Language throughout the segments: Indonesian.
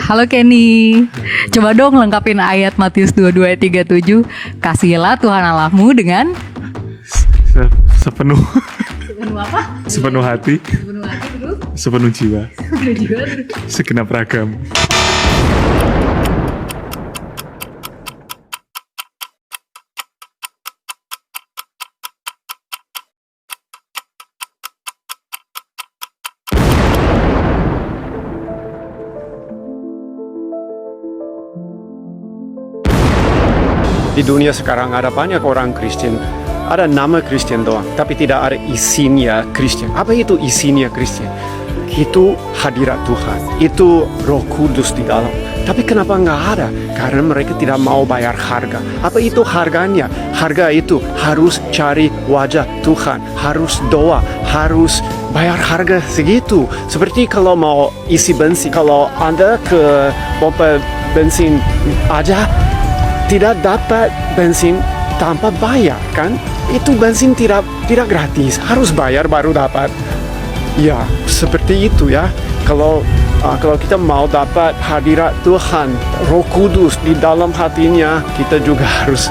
Halo Kenny, coba dong lengkapin ayat Matius 22 ayat 37. Kasihilah Tuhan Allahmu dengan sepenuh apa? sepenuh hati, Sepenuh hati terus, sepenuh jiwa, sepenuh jiwa terus. segenap ragam. Di dunia sekarang ada banyak orang Kristen, ada nama Kristen doang, tapi tidak ada isinya Kristen. Apa itu isinya Kristen? Itu hadirat Tuhan, itu Roh Kudus di dalam. Tapi kenapa nggak ada? Karena mereka tidak mau bayar harga. Apa itu harganya? Harga itu harus cari wajah Tuhan, harus doa, harus bayar harga segitu. Seperti kalau mau isi bensin, kalau Anda ke pompa bensin aja, tidak dapat bensin tanpa bayar, kan? Itu bensin tidak gratis, harus bayar baru dapat. Ya, seperti itu ya. Kalau kita mau dapat hadirat Tuhan, Roh Kudus di dalam hatinya, kita juga harus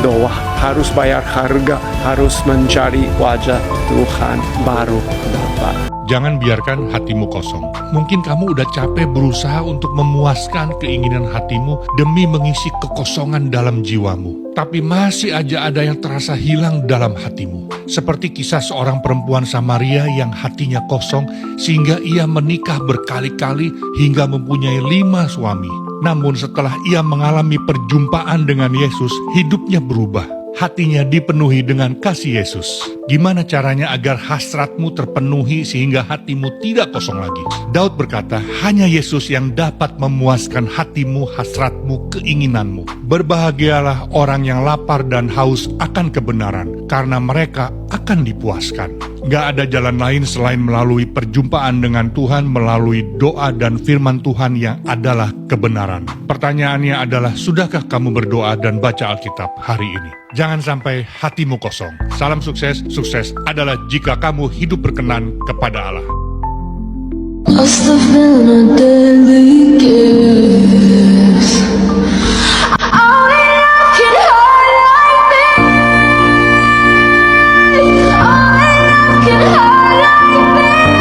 doa, harus bayar harga, harus mencari wajah Tuhan baru dapat. Jangan biarkan hatimu kosong. Mungkin kamu udah capek berusaha untuk memuaskan keinginan hatimu demi mengisi kekosongan dalam jiwamu. Tapi masih aja ada yang terasa hilang dalam hatimu. Seperti kisah seorang perempuan Samaria yang hatinya kosong sehingga ia menikah berkali-kali hingga mempunyai 5 suami. Namun setelah ia mengalami perjumpaan dengan Yesus, hidupnya berubah. Hatinya dipenuhi dengan kasih Yesus. Gimana caranya agar hasratmu terpenuhi sehingga hatimu tidak kosong lagi? Daud berkata, hanya Yesus yang dapat memuaskan hatimu, hasratmu, keinginanmu. Berbahagialah orang yang lapar dan haus akan kebenaran, karena mereka akan dipuaskan. Gak ada jalan lain selain melalui perjumpaan dengan Tuhan melalui doa dan firman Tuhan yang adalah kebenaran. Pertanyaannya adalah, sudahkah kamu berdoa dan baca Alkitab hari ini? Jangan sampai hatimu kosong. Salam sukses. Sukses adalah jika kamu hidup berkenan kepada Allah. Must have been a deadly kiss. Only love can hurt like this. Only love can hurt like this.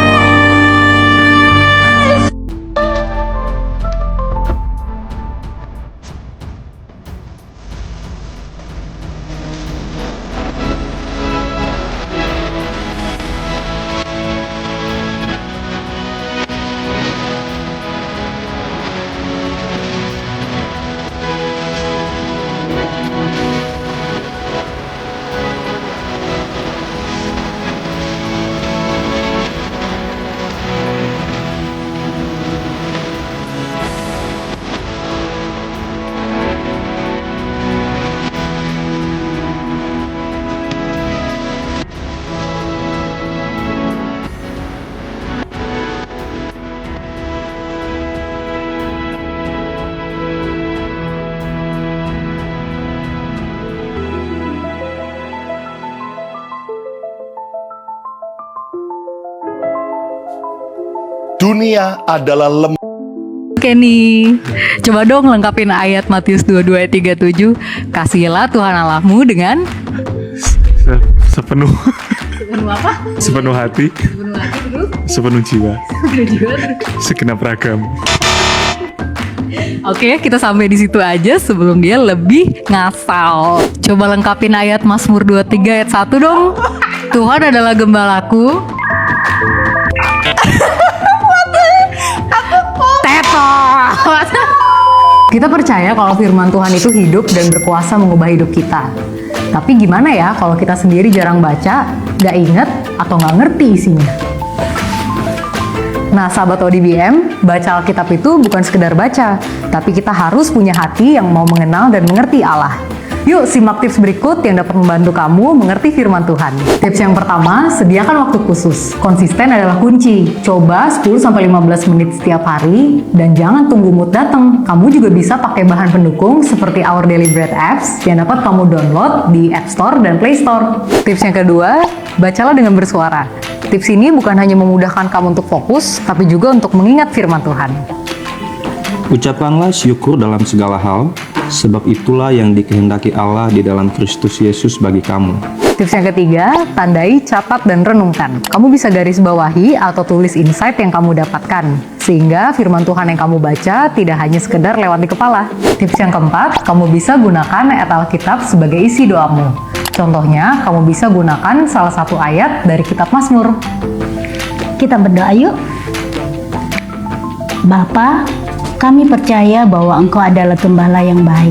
Dunia adalah Kenny, coba dong lengkapin ayat Matius 22 ayat 37. Kasihilah Tuhan Allahmu dengan Sepenuh sepenuh apa? sepenuh hati, Sepenuh hati terus, sepenuh jiwa, sepenuh jiwa terus. segenap ragam. Oke, kita sampai di situ aja sebelum dia lebih ngasal. Coba lengkapin ayat Mazmur 23 ayat 1 dong. Tuhan adalah gembalaku. Tetot. Kita percaya kalau firman Tuhan itu hidup dan berkuasa mengubah hidup kita. Tapi gimana ya kalau kita sendiri jarang baca, gak inget, atau gak ngerti isinya? Nah, sahabat ODBM, baca Alkitab itu bukan sekedar baca, tapi kita harus punya hati yang mau mengenal dan mengerti Allah. Yuk, simak tips berikut yang dapat membantu kamu mengerti firman Tuhan. Tips yang pertama, sediakan waktu khusus. Konsisten adalah kunci. Coba 10-15 menit setiap hari, dan jangan tunggu mood datang. Kamu juga bisa pakai bahan pendukung seperti Our Daily Bread apps yang dapat kamu download di App Store dan Play Store. Tips yang kedua, bacalah dengan bersuara. Tips ini bukan hanya memudahkan kamu untuk fokus, tapi juga untuk mengingat firman Tuhan. Ucapkanlah syukur dalam segala hal, sebab itulah yang dikehendaki Allah di dalam Kristus Yesus bagi kamu. Tips yang ketiga, tandai, catat, dan renungkan. Kamu bisa garis bawahi atau tulis insight yang kamu dapatkan, sehingga firman Tuhan yang kamu baca tidak hanya sekedar lewat di kepala. Tips yang keempat, kamu bisa gunakan ayat Alkitab sebagai isi doamu. Contohnya, kamu bisa gunakan salah satu ayat dari kitab Mazmur. Kita berdoa yuk. Bapa, kami percaya bahwa Engkau adalah gembala yang baik,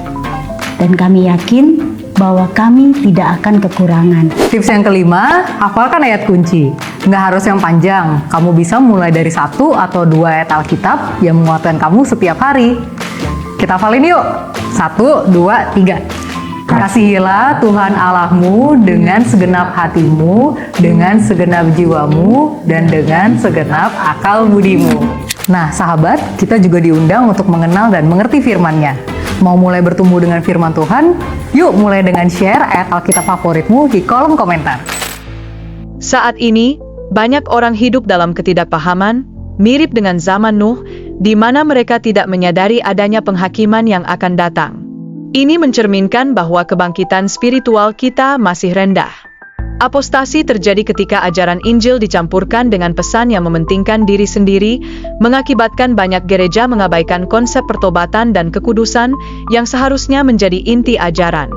dan kami yakin bahwa kami tidak akan kekurangan. Tips yang kelima, hafalkan ayat kunci. Nggak harus yang panjang, kamu bisa mulai dari 1 atau 2 ayat Alkitab yang menguatkan kamu setiap hari. Kita hafalin yuk. 1, 2, 3. Kasihilah Tuhan Allahmu dengan segenap hatimu, dengan segenap jiwamu, dan dengan segenap akal budimu. Nah, sahabat, kita juga diundang untuk mengenal dan mengerti firman-Nya. Mau mulai bertumbuh dengan firman Tuhan? Yuk mulai dengan share ayat Alkitab favoritmu di kolom komentar. Saat ini, banyak orang hidup dalam ketidakpahaman, mirip dengan zaman Nuh, di mana mereka tidak menyadari adanya penghakiman yang akan datang. Ini mencerminkan bahwa kebangkitan spiritual kita masih rendah. Apostasi terjadi ketika ajaran Injil dicampurkan dengan pesan yang mementingkan diri sendiri, mengakibatkan banyak gereja mengabaikan konsep pertobatan dan kekudusan yang seharusnya menjadi inti ajaran.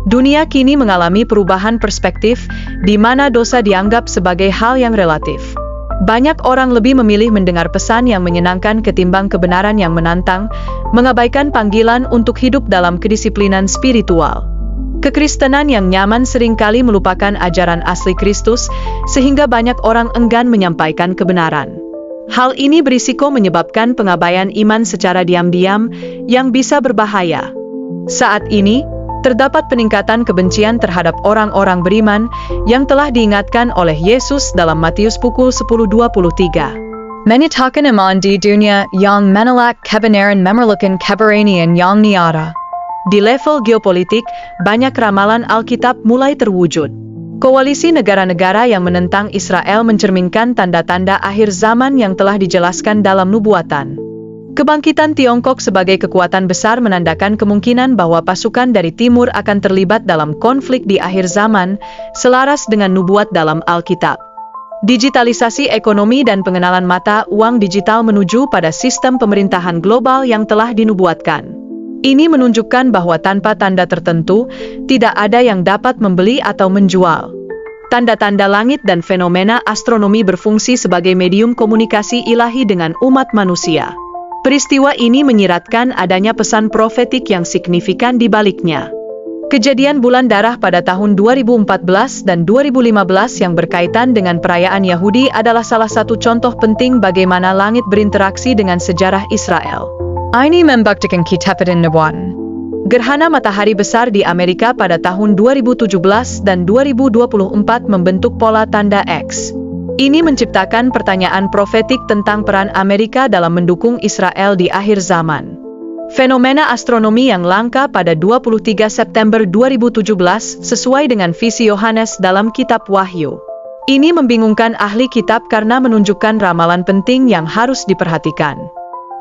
Dunia kini mengalami perubahan perspektif, di mana dosa dianggap sebagai hal yang relatif. Banyak orang lebih memilih mendengar pesan yang menyenangkan ketimbang kebenaran yang menantang, mengabaikan panggilan untuk hidup dalam kedisiplinan spiritual. Kekristenan yang nyaman seringkali melupakan ajaran asli Kristus, sehingga banyak orang enggan menyampaikan kebenaran. Hal ini berisiko menyebabkan pengabaian iman secara diam-diam yang bisa berbahaya. Saat ini, terdapat peningkatan kebencian terhadap orang-orang beriman yang telah diingatkan oleh Yesus dalam Matius pukul 10:23. Menithakan iman di dunia yang menolak kebenaran memerlukan keberanian yang nyata. Di level geopolitik, banyak ramalan Alkitab mulai terwujud. Koalisi negara-negara yang menentang Israel mencerminkan tanda-tanda akhir zaman yang telah dijelaskan dalam nubuatan. Kebangkitan Tiongkok sebagai kekuatan besar menandakan kemungkinan bahwa pasukan dari timur akan terlibat dalam konflik di akhir zaman, selaras dengan nubuat dalam Alkitab. Digitalisasi ekonomi dan pengenalan mata uang digital menuju pada sistem pemerintahan global yang telah dinubuatkan. Ini menunjukkan bahwa tanpa tanda tertentu, tidak ada yang dapat membeli atau menjual. Tanda-tanda langit dan fenomena astronomi berfungsi sebagai medium komunikasi ilahi dengan umat manusia. Peristiwa ini menyiratkan adanya pesan profetik yang signifikan di baliknya. Kejadian bulan darah pada tahun 2014 dan 2015 yang berkaitan dengan perayaan Yahudi adalah salah satu contoh penting bagaimana langit berinteraksi dengan sejarah Israel. Ini membuktikan kitapan nubuatan. Gerhana matahari besar di Amerika pada tahun 2017 dan 2024 membentuk pola tanda X. Ini menciptakan pertanyaan profetik tentang peran Amerika dalam mendukung Israel di akhir zaman. Fenomena astronomi yang langka pada 23 September 2017 sesuai dengan visi Yohanes dalam kitab Wahyu. Ini membingungkan ahli kitab karena menunjukkan ramalan penting yang harus diperhatikan.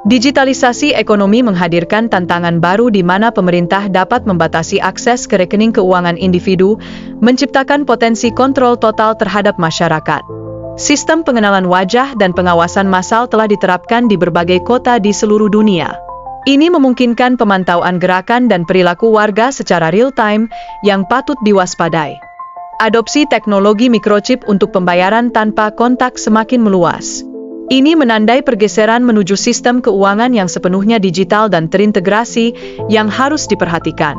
Digitalisasi ekonomi menghadirkan tantangan baru di mana pemerintah dapat membatasi akses ke rekening keuangan individu, menciptakan potensi kontrol total terhadap masyarakat. Sistem pengenalan wajah dan pengawasan massal telah diterapkan di berbagai kota di seluruh dunia. Ini memungkinkan pemantauan gerakan dan perilaku warga secara real-time yang patut diwaspadai. Adopsi teknologi microchip untuk pembayaran tanpa kontak semakin meluas. Ini menandai pergeseran menuju sistem keuangan yang sepenuhnya digital dan terintegrasi yang harus diperhatikan.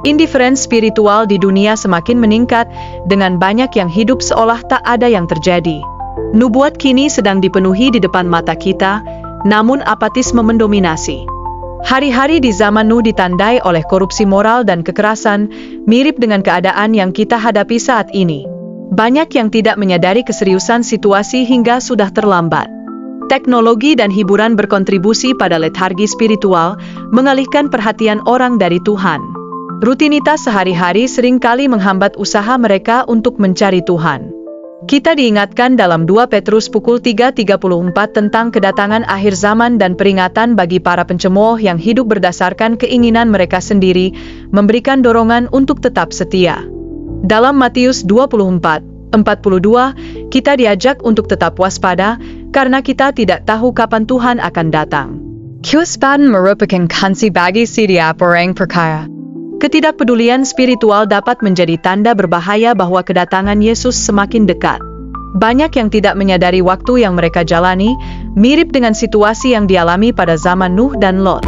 Indiferensi spiritual di dunia semakin meningkat, dengan banyak yang hidup seolah tak ada yang terjadi. Nubuat kini sedang dipenuhi di depan mata kita, namun apatisme mendominasi. Hari-hari di zaman Nuh ditandai oleh korupsi moral dan kekerasan, mirip dengan keadaan yang kita hadapi saat ini. Banyak yang tidak menyadari keseriusan situasi hingga sudah terlambat. Teknologi dan hiburan berkontribusi pada letargi spiritual, mengalihkan perhatian orang dari Tuhan. Rutinitas sehari-hari seringkali menghambat usaha mereka untuk mencari Tuhan. Kita diingatkan dalam 2 Petrus pukul 3.34 tentang kedatangan akhir zaman dan peringatan bagi para pencemooh yang hidup berdasarkan keinginan mereka sendiri, memberikan dorongan untuk tetap setia. Dalam Matius 24:42, kita diajak untuk tetap waspada, karena kita tidak tahu kapan Tuhan akan datang. Kewaspadaan merupakan kunci bagi setiap orang percaya. Ketidakpedulian spiritual dapat menjadi tanda berbahaya bahwa kedatangan Yesus semakin dekat. Banyak yang tidak menyadari waktu yang mereka jalani, mirip dengan situasi yang dialami pada zaman Nuh dan Lot.